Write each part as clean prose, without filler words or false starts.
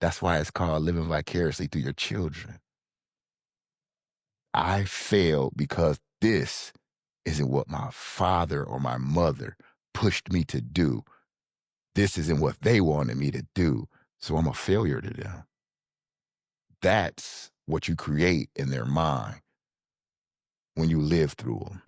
That's why it's called living vicariously through your children. I failed because this isn't what my father or my mother pushed me to do. This isn't what they wanted me to do. So I'm a failure to them. That's what you create in their mind when you live through them.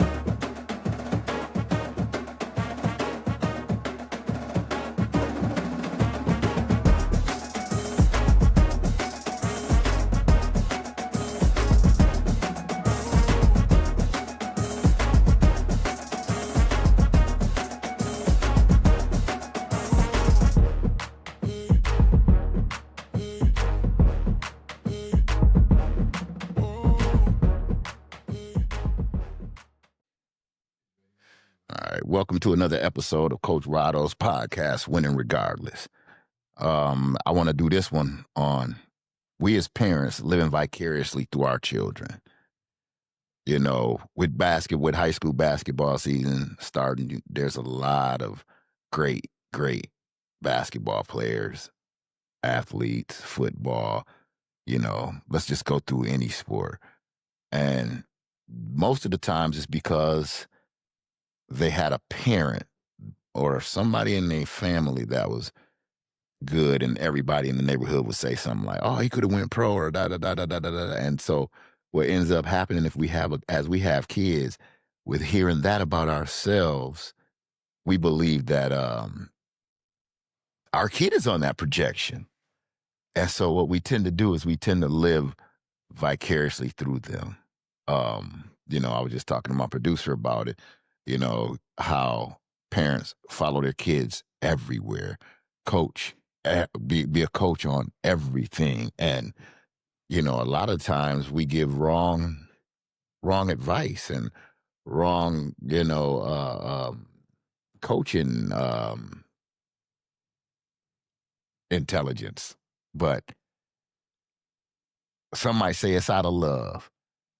All right, welcome to another episode of Coach Rodo's podcast, Winning Regardless. I want to do this one on we as parents living vicariously through our children. You know, with high school basketball season starting, there's a lot of great basketball players, athletes, football. Let's just go through any sport, and most of the times it's because they had a parent or somebody in their family that was good, and everybody in the neighborhood would say something like, "Oh, he could have went pro," or da da da da da da da. And so, what ends up happening if as we have kids, with hearing that about ourselves, we believe that our kid is on that projection, and so what we tend to do is we tend to live vicariously through them. I was just talking to my producer about it. How parents follow their kids everywhere, coach, be a coach on everything. And, a lot of times we give wrong advice and wrong, coaching intelligence. But some might say it's out of love.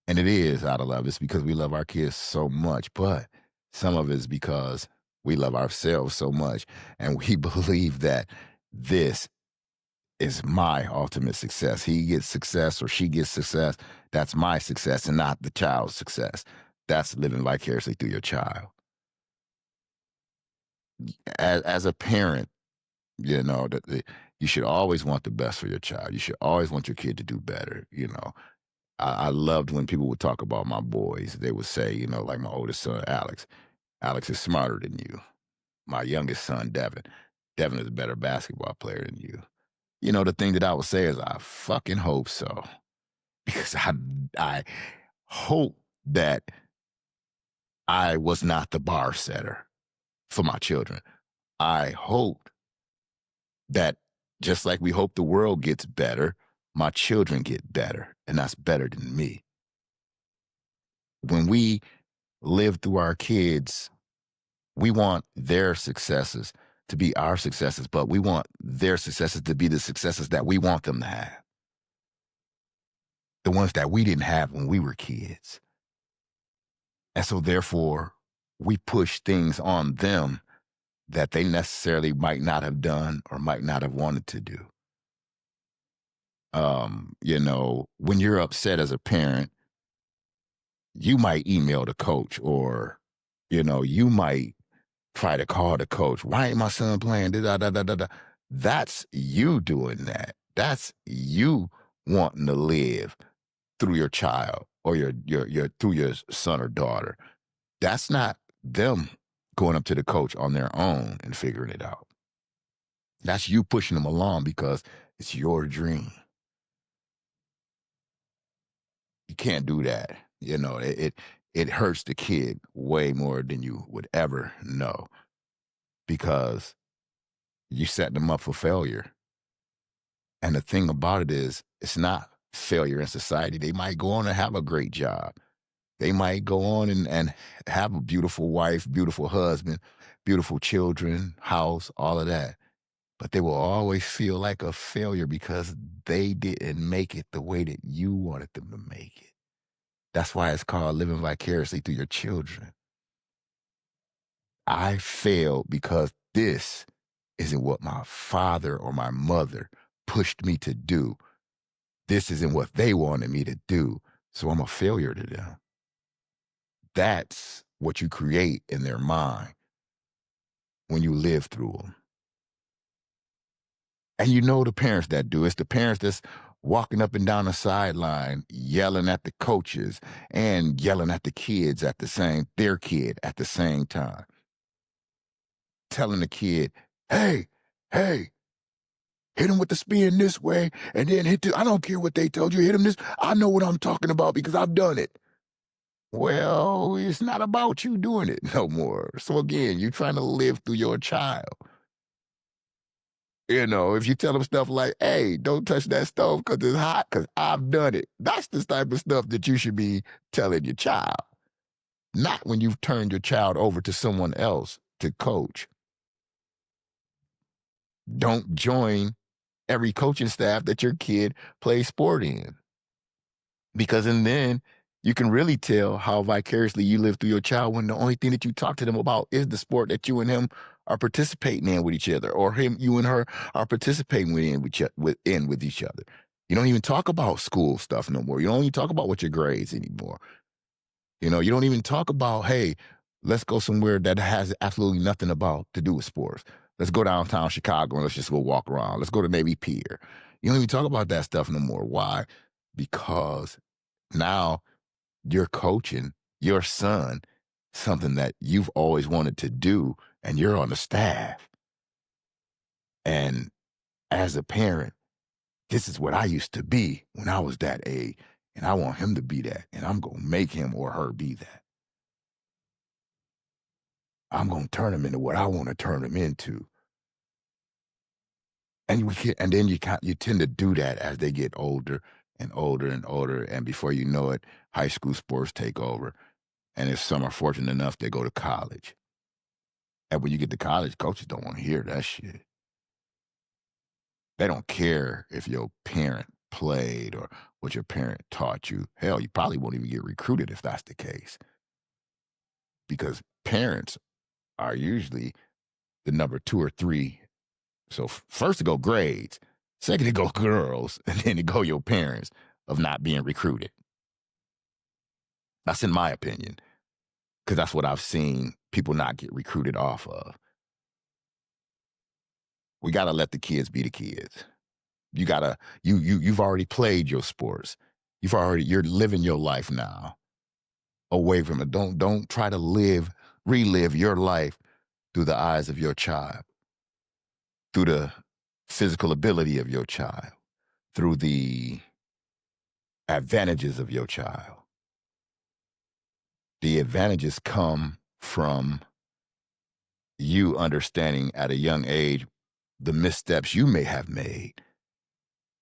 And it is out of love. It's because we love our kids so much. But some of it is because we love ourselves so much. And we believe that this is my ultimate success. He gets success or she gets success. That's my success and not the child's success. That's living vicariously through your child. As a parent, you should always want the best for your child. You should always want your kid to do better. I loved when people would talk about my boys. They would say, like my oldest son, Alex. Alex is smarter than you. My youngest son, Devin. Devin is a better basketball player than you. The thing that I would say is I fucking hope so. Because I hope that I was not the bar setter for my children. I hope that just like we hope the world gets better, my children get better, and that's better than me. When we live through our kids, we want their successes to be our successes, but we want their successes to be the successes that we want them to have. The ones that we didn't have when we were kids. And so therefore, we push things on them that they necessarily might not have done or might not have wanted to do. When you're upset as a parent, you might email the coach or, you might try to call the coach. Why ain't my son playing? Da, da, da, da, da. That's you doing that. That's you wanting to live through your child or your through your son or daughter. That's not them going up to the coach on their own and figuring it out. That's you pushing them along because it's your dream. You can't do that. It hurts the kid way more than you would ever know because you set them up for failure. And the thing about it is, it's not failure in society. They might go on and have a great job. They might go on and have a beautiful wife, beautiful husband, beautiful children, house, all of that. But they will always feel like a failure because they didn't make it the way that you wanted them to make it. That's why it's called living vicariously through your children. I failed because this isn't what my father or my mother pushed me to do. This isn't what they wanted me to do. So I'm a failure to them. That's what you create in their mind when you live through them. And you know the parents that do. It's the parents that's walking up and down the sideline, yelling at the coaches and yelling at the kids their kid at the same time. Telling the kid, hey, hey, hit him with the spin this way, and then I don't care what they told you, hit him this. I know what I'm talking about because I've done it. Well, it's not about you doing it no more. So again, you're trying to live through your child. If you tell them stuff like, hey, don't touch that stove because it's hot, because I've done it. That's the type of stuff that you should be telling your child. Not when you've turned your child over to someone else to coach. Don't join every coaching staff that your kid plays sport in. Because then you can really tell how vicariously you live through your child when the only thing that you talk to them about is the sport that you and him are participating in with each other, or you and her are participating with each other. You don't even talk about school stuff no more. You don't even talk about what your grades anymore. You don't even talk about, hey, let's go somewhere that has absolutely nothing to do with sports. Let's go downtown Chicago and let's just go walk around. Let's go to Navy Pier. You don't even talk about that stuff no more. Why? Because now you're coaching your son something that you've always wanted to do, and you're on the staff. And as a parent, this is what I used to be when I was that age, and I want him to be that, and I'm going to make him or her be that. I'm going to turn him into what I want to turn him into. And then you tend to do that as they get older and older and older, and before you know it, high school sports take over. And if some are fortunate enough, they go to college. And when you get to college, coaches don't want to hear that shit. They don't care if your parent played or what your parent taught you. Hell, you probably won't even get recruited if that's the case. Because parents are usually the number 2 or 3. So first to go grades, second to go girls, and then to go your parents of not being recruited. That's in my opinion, because that's what I've seen people not get recruited off of. We got to let the kids be the kids. You've already played your sports. You're living your life now away from it. Don't try to relive your life through the eyes of your child, through the physical ability of your child, through the advantages of your child. The advantages come from you understanding at a young age the missteps you may have made,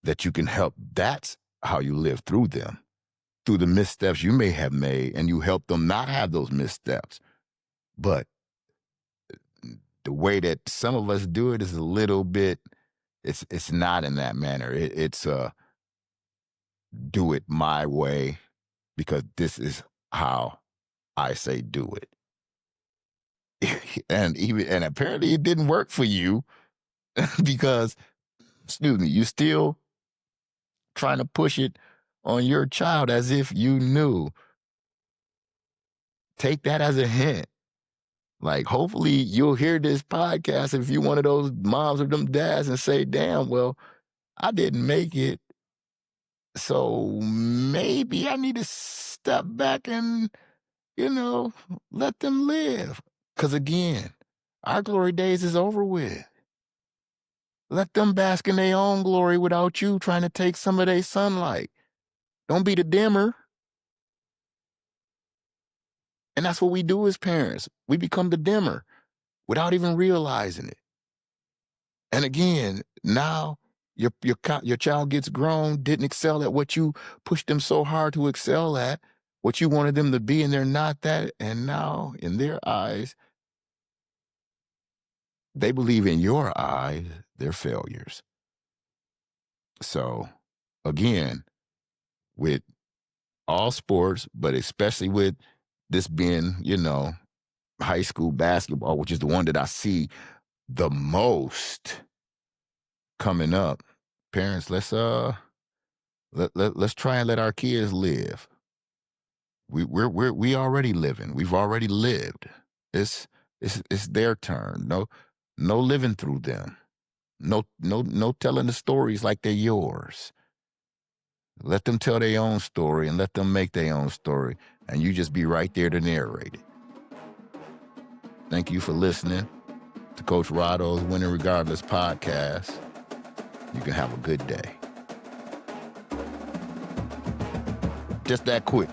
that you can help. That's how you live through them, through the missteps you may have made, and you help them not have those missteps. But the way that some of us do it is a little bit, it's not in that manner. It's do it my way because this is how I say do it. and apparently it didn't work for you because, excuse me, you still trying to push it on your child as if you knew. Take that as a hint. Like, hopefully you'll hear this podcast if you're one of those moms or them dads and say, damn, well, I didn't make it. So maybe I need to step back and, let them live. Because again, our glory days is over with. Let them bask in their own glory without you trying to take some of their sunlight. Don't be the dimmer. And that's what we do as parents. We become the dimmer without even realizing it. And again, now your child gets grown, didn't excel at what you pushed them so hard to excel at, what you wanted them to be, and they're not that. And now, in their eyes, they believe in your eyes they're failures. So, again, with all sports, but especially with this being, high school basketball, which is the one that I see the most coming up, Parents, let's try and let our kids live. We already living. We've already lived. It's it's their turn. No living through them. No telling the stories like they're yours. Let them tell their own story and let them make their own story, and you just be right there to narrate it. Thank you for listening to Coach Rodo's Winning Regardless podcast. You can have a good day. Just that quick.